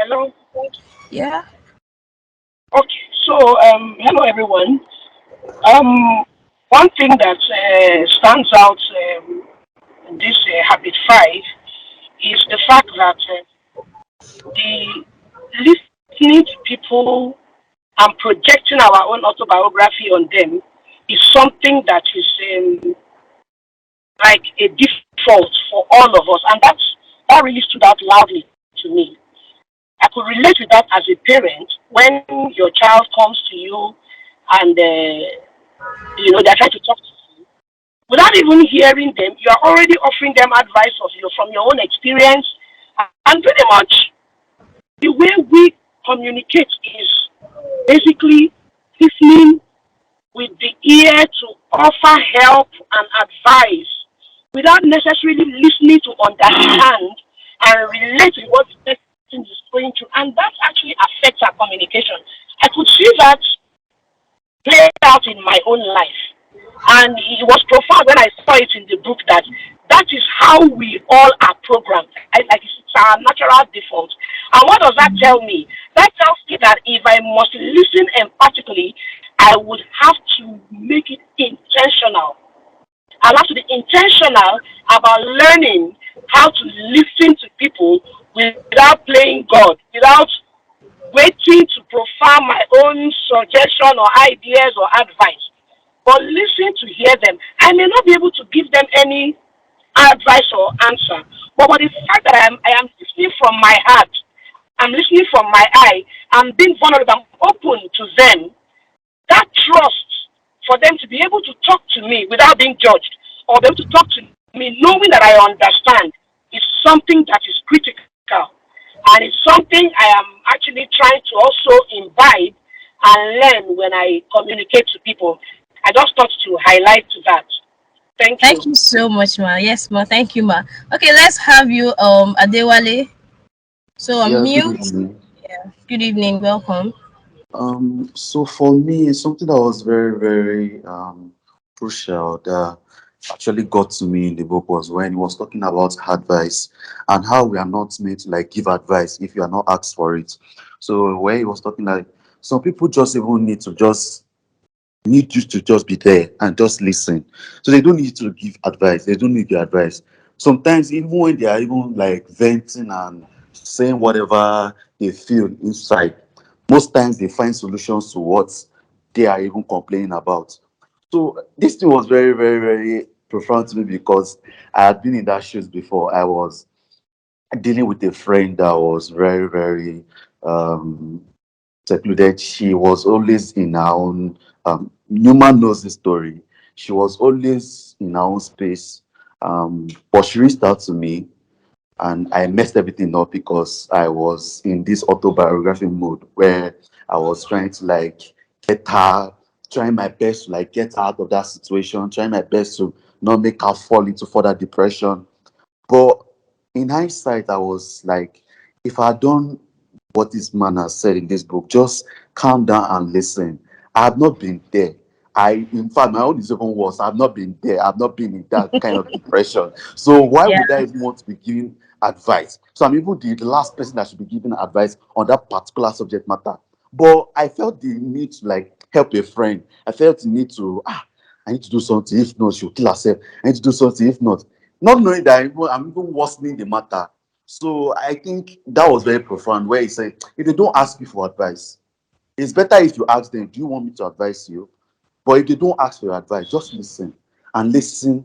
Hello. Yeah. Okay. So, hello everyone. Um, One thing that stands out in this habit five is the fact that the listening to people and projecting our own autobiography on them is something that is like a default for all of us, and that really stood out loudly to me. I could relate with that as a parent when your child comes to you and they're trying to talk to you without even hearing them. You are already offering them advice from your own experience, and pretty much the way we communicate is basically listening with the ear to offer help and advice without necessarily listening to understand and relate to what the person is going through. And that actually affects our communication. I could see that play out in my own life. And it was profound when I saw it in the book that is how we all are programmed. Like it's our natural default. And what does that tell me? That tells me that if I must listen empathically, I would have to make it intentional. I'll have to be intentional about learning how to listen to people without playing God, without waiting to profile my own suggestion or ideas or advice, but listen to hear them. I may not be able to give them any advice or answer, but the fact that I am listening from my heart, I'm listening from my eye, I'm being vulnerable, I'm open to them, that trust for them to be able to talk to me without being judged or be able to talk to me knowing that I understand is something that is critical. And it's something I am actually trying to also imbibe and learn when I communicate to people. I just thought to highlight that. Thank you. Thank you so much, ma. Yes, ma. Thank you, ma. Okay, let's have you, Adewale. So Yeah, good mute. evening. Yeah. Good evening. Welcome. So for me, something that was very, very crucial that actually got to me in the book was when he was talking about advice and how we are not meant to like give advice if you are not asked for it. So where he was talking like some people just even need you to just be there and just listen. So they don't need to give advice. They don't need your advice. Sometimes even when they are even like venting and saying whatever they feel inside, most times they find solutions to what they are even complaining about. So this thing was very, very, very profound to me because I had been in that shoes before. I was dealing with a friend that was very, very um secluded. She was always in her own. Newman knows the story. She was always in her own space. But she reached out to me, and I messed everything up because I was in this autobiography mode where I was trying to like get her, trying my best to like get her out of that situation, trying my best to not make her fall into further depression. But in hindsight, I was like, if I had done what this man has said in this book, just calm down and listen. I have not been there. In fact, my own is even worse. I've not been there. I've not been in that kind of depression. So why Yeah. would I even want to be giving advice? So I'm even the last person that should be giving advice on that particular subject matter. But I felt the need to like help a friend. I felt the need to I need to do something. If not, she'll kill herself. I need to do something. If not knowing that I'm even worsening the matter. So I think that was very profound where he said, if they don't ask you for advice, it's better if you ask them, do you want me to advise you? But if they don't ask for your advice, just listen and listen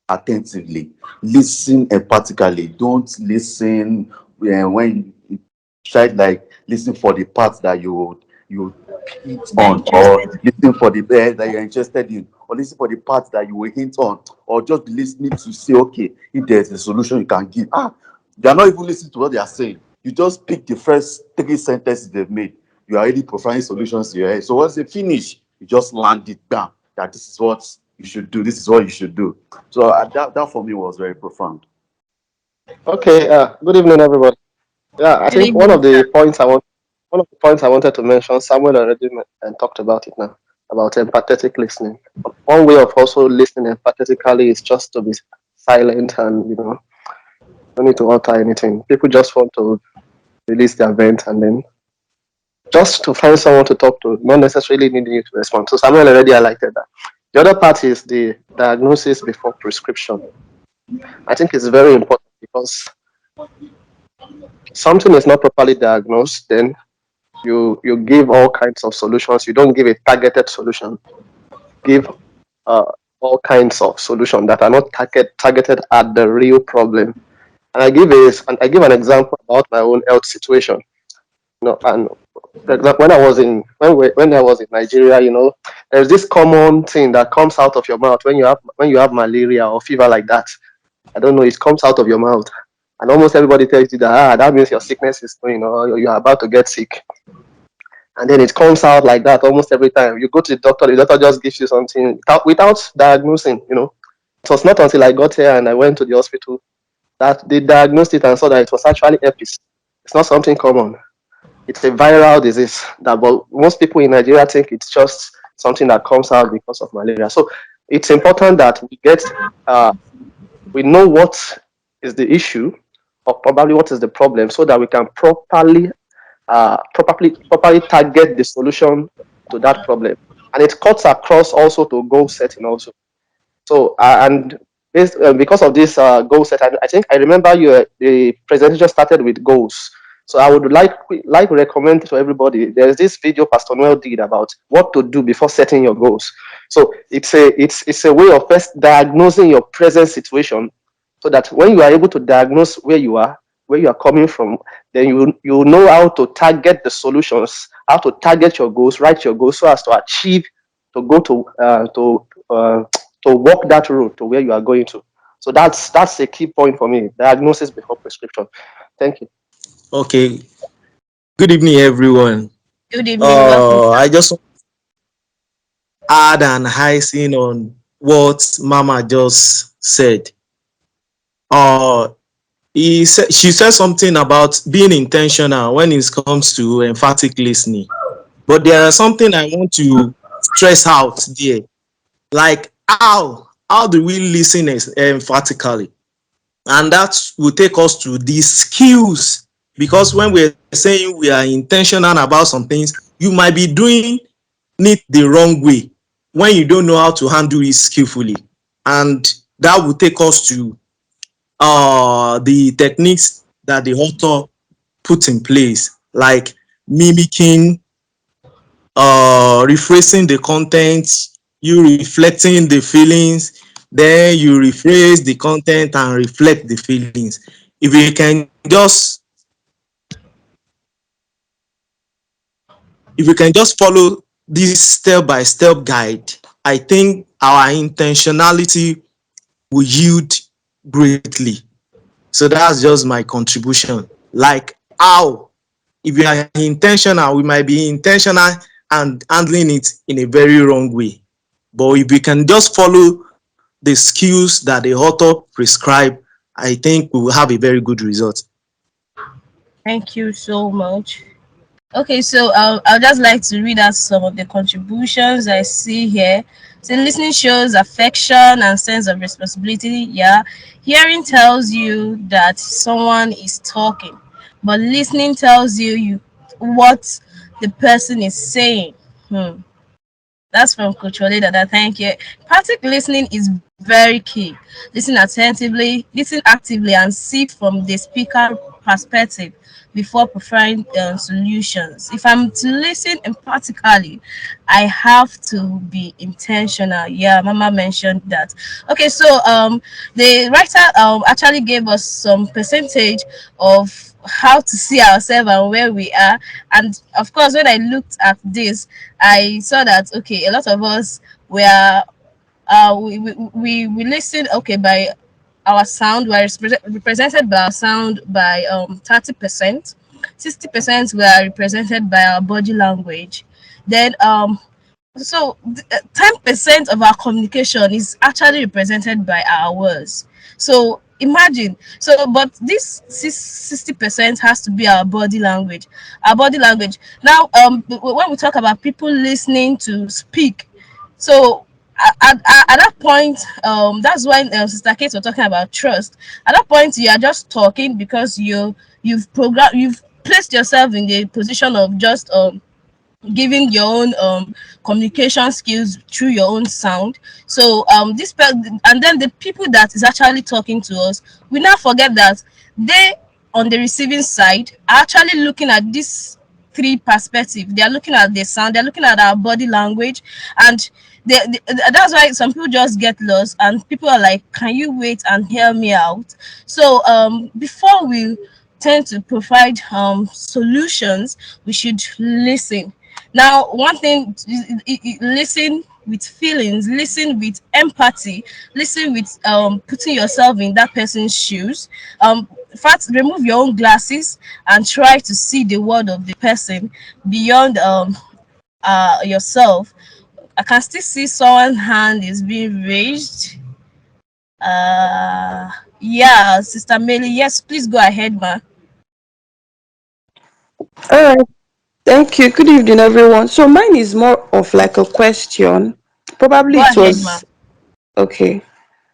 attentively. Listen empathically. Don't listen when you try like listen for the parts that you hint They're on, or interested. listen for the that you're interested in, or listen for the parts that you will hint on, or just be listening to say, okay, if there's a solution you can give. They're not even listening to what they are saying. You just pick the first three sentences they've made. You are already providing solutions to your head. So once they finish, you just land it down that this is what you should do. This is what you should do. So that for me was very profound. Okay, good evening, everybody. Yeah, I Good think evening, sir. one of the points I wanted to mention, Samuel already and talked about it now, about empathetic listening. One way of also listening empathetically is just to be silent and, don't need to utter anything. People just want to release their vent, and then just to find someone to talk to, not necessarily needing you to respond. So Samuel already highlighted that. The other part is the diagnosis before prescription. I think it's very important because something is not properly diagnosed, then you give all kinds of solutions. You don't give a targeted solution. Give all kinds of solutions that are not targeted at the real problem. And I give an example about my own health situation. And when I was in Nigeria, there's this common thing that comes out of your mouth when you have malaria or fever like that. I don't know, it comes out of your mouth, and almost everybody tells you that means your sickness is going, or you are about to get sick. And then it comes out like that almost every time. You go to the doctor just gives you something without diagnosing. It was not until I got here and I went to the hospital that they diagnosed it and saw that it was actually herpes. It's not something common. It's a viral disease but most people in Nigeria think it's just something that comes out because of malaria. So it's important that we know what is the issue or probably what is the problem, so that we can properly target the solution to that problem. And it cuts across also to goal setting also. So and because of this goal set, I think I remember the presentation started with goals. So I would like to recommend to everybody. There's this video Pastor Noel did about what to do before setting your goals. So it's a way of first diagnosing your present situation, so that when you are able to diagnose where you are coming from, then you know how to target the solutions, how to target your goals, write your goals so as to achieve, to go to walk that road to where you are going to. So that's a key point for me. Diagnosis before prescription. Thank you. Okay. Good evening, everyone. Good evening. I just add an icing on what Mama just said. She said something about being intentional when it comes to emphatic listening. But there is something I want to stress out there. Like how do we listen emphatically? And that will take us to these skills. Because when we're saying we are intentional about some things, you might be doing it the wrong way when you don't know how to handle it skillfully. And that will take us to the techniques that the author put in place, like mimicking, rephrasing the content, you reflecting the feelings, then you rephrase the content and reflect the feelings. If you can just follow this step-by-step guide, I think our intentionality will yield greatly. So that's just my contribution. Like how, if you are intentional, we might be intentional and handling it in a very wrong way. But if we can just follow the skills that the author prescribed, I think we will have a very good result. Thank you so much. Okay, so I'll just like to read out some of the contributions I see here. So listening shows affection and sense of responsibility. Yeah, hearing tells you that someone is talking, but listening tells you what the person is saying. That's from Coach Oleda. Thank you. Practical listening is very key. Listen attentively, listen actively, and see from the speaker perspective before preferring solutions. If I'm to listen emphatically, I have to be intentional. Yeah, Mama mentioned that. Okay, so the writer actually gave us some percentage of how to see ourselves and where we are. And of course, when I looked at this, I saw that okay, a lot of us were we listen by our sound. We're represented by our sound by 30%. 60% were represented by our body language. Then 10% of our communication is actually represented by our words. So imagine, but this 60% has to be our body language. Now when we talk about people listening to speak, so at that point, that's why Sister Kate was talking about trust. At that point, you are just talking because you've placed yourself in the position of just giving your own communication skills through your own sound. So and then the people that is actually talking to us, we now forget that they on the receiving side are actually looking at this three perspective. They are looking at the sound, they're looking at our body language, and that's why some people just get lost and people are like, can you wait and hear me out? So before we tend to provide solutions, we should listen. Now, one thing, listen with feelings, listen with empathy, listen with putting yourself in that person's shoes. In fact, remove your own glasses and try to see the world of the person beyond yourself. I can still see someone's hand is being raised. Yeah, Sister Melly. Yes, please go ahead, ma. All right. Thank you. Good evening, everyone. So mine is more of like a question. Probably Go it ahead, ma. was okay.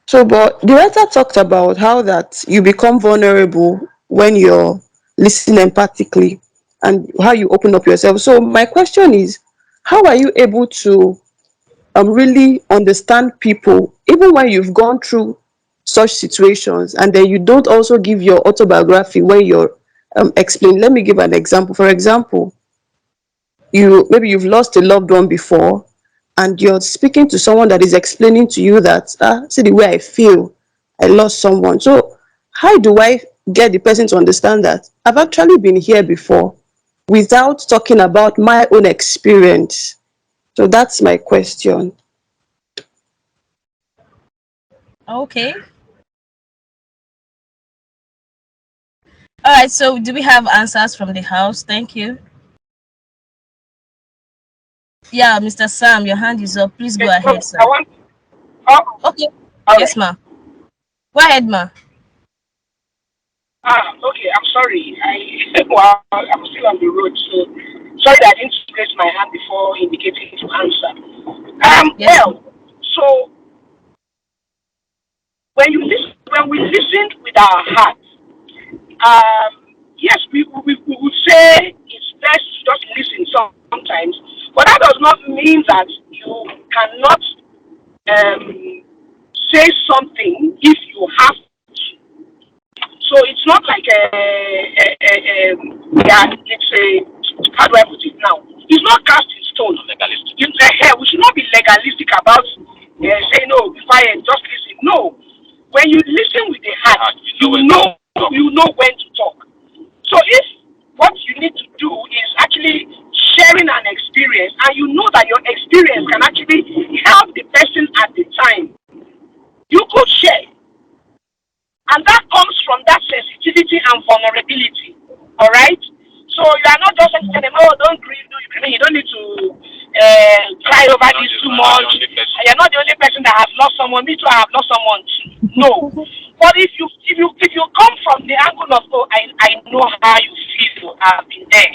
So, but the writer talked about how that you become vulnerable when you're listening empathically and how you open up yourself. So, my question is, how are you able to really understand people even when you've gone through such situations, and then you don't also give your autobiography when you're explaining? Let me give an example. For example, you've lost a loved one before, and you're speaking to someone that is explaining to you that see the way I feel, I lost someone. So how do I get the person to understand that I've actually been here before without talking about my own experience? So that's my question. Okay. All right. So, do we have answers from the house? Thank you. Yeah, Mr. Sam, your hand is up. Please go Okay, so ahead, sir. I want. Oh, Okay. all Yes, right. ma. Go ahead, ma. Okay. I'm sorry. Well, I'm still on the road, so sorry that I didn't raise my hand before indicating to answer. Yes. So when we listen with our heart, yes, we would say it's best to just listen sometimes, but that does not mean that you cannot um, say something if you have to. So it's not like that. It's a, how do I put it now? It's not cast in stone. Legalistic. We should not be legalistic about saying, "No, be quiet, just listen." No, when you listen with the heart, you know when to talk. So if what you need to do is actually sharing an experience, and you know that your experience can actually help the person at the time, you could share. And that comes from that sensitivity and vulnerability. All right? So you are not just saying, oh, don't grieve, you don't need to cry over this too much. You're not the only person that has lost someone. Me too, I have lost someone too. No. But if you come from the angle of, oh, I know how you feel, I've been there.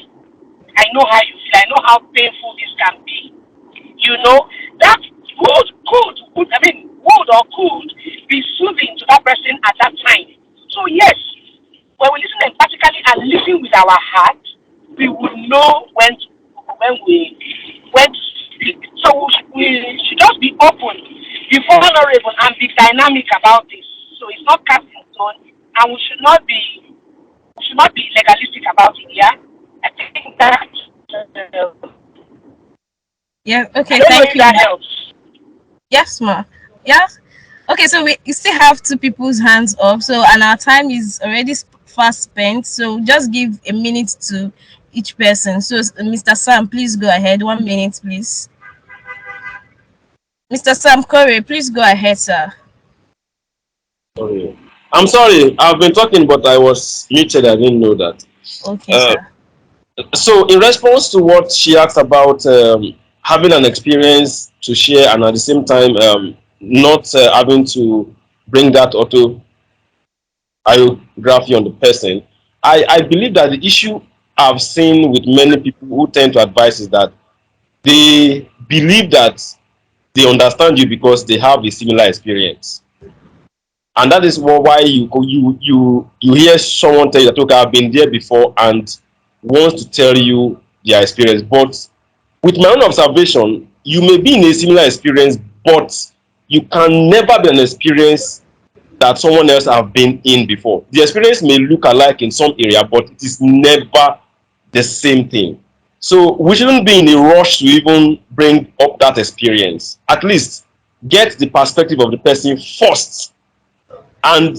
I know how you feel, I know how painful this can be. You know, that would or could be soothing to that person at that time. So yes, when we listen empathically and listen with our heart, we will know when to speak. So we should just be open, be vulnerable, and be dynamic about this. So it's not cast in stone, and we should not be legalistic about it. Yeah, I think that. Yeah. I Okay. don't know Thank if you, that ma. helps. Yes, ma. Yeah. Okay. So we still have two people's hands up. So and our time is already fast spent. So just give a minute to each person. So Mr. Sam, please go ahead. 1 minute, please. Mr. Sam Corey, please go ahead, sir. Sorry. I'm sorry. I've been talking, but I was muted. I didn't know that. Okay, Uh, sir. so, in response to what she asked about having an experience to share and at the same time not having to bring that autobiography on the person, I believe that the issue I've seen with many people who tend to advise is that they believe that they understand you because they have a similar experience. And that is why you hear someone tell you that, okay, I've been there before, and wants to tell you their experience. But with my own observation, you may be in a similar experience, but you can never be an experience that someone else have been in before. The experience may look alike in some area, but it is never the same thing. So we shouldn't be in a rush to even bring up that experience. At least get the perspective of the person first and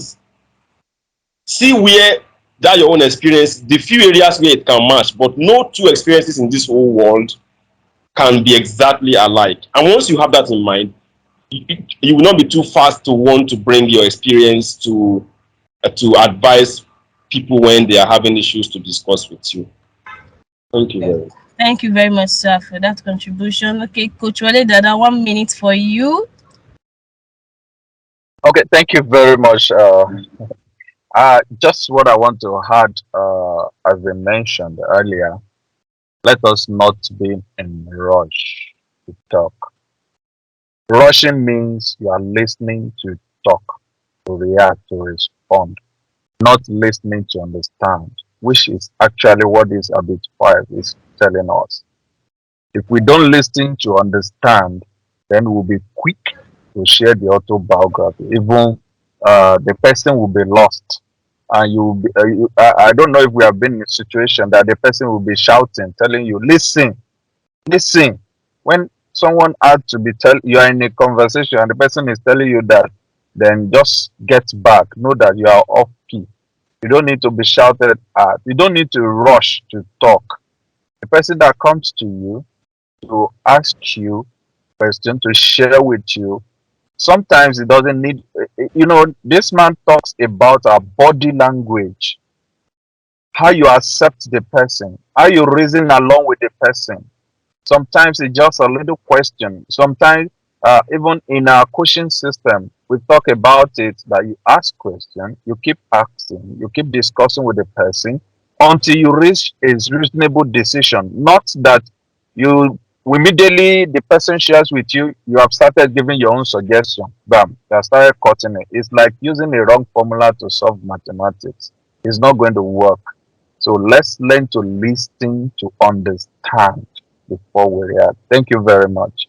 see where that your own experience, the few areas where it can match, but no two experiences in this whole world can be exactly alike. And once you have that in mind, you will not be too fast to want to bring your experience to advise people when they are having issues to discuss with you. Thank you very much. Thank you very much, sir, for that contribution. Okay, Coach Wale Dada, 1 minute for you. Okay, thank you very much. Just what I want to add, as I mentioned earlier, let us not be in a rush to talk. Rushing means you are listening to talk, to react, to respond, not listening to understand, which is actually what this habit 5 is telling us. If we don't listen to understand, then we'll be quick to share the autobiography. Even the person will be lost. And you will be, I don't know if we have been in a situation that the person will be shouting, telling you, listen, listen. When someone had to be you are in a conversation and the person is telling you that, then just get back. Know that you are off key. You don't need to be shouted at. You don't need to rush to talk. The person that comes to you to ask you question, to share with you, sometimes it doesn't need, this man talks about our body language, how you accept the person, how you reason along with the person. Sometimes it's just a little question. Sometimes, even in our coaching system, we talk about it that you ask question, you keep asking, you keep discussing with the person until you reach a reasonable decision. Not that you immediately the person shares with you, you have started giving your own suggestion. Bam, you have started cutting it. It's like using a wrong formula to solve mathematics. It's not going to work. So let's learn to listen to understand before we react. Thank you very much.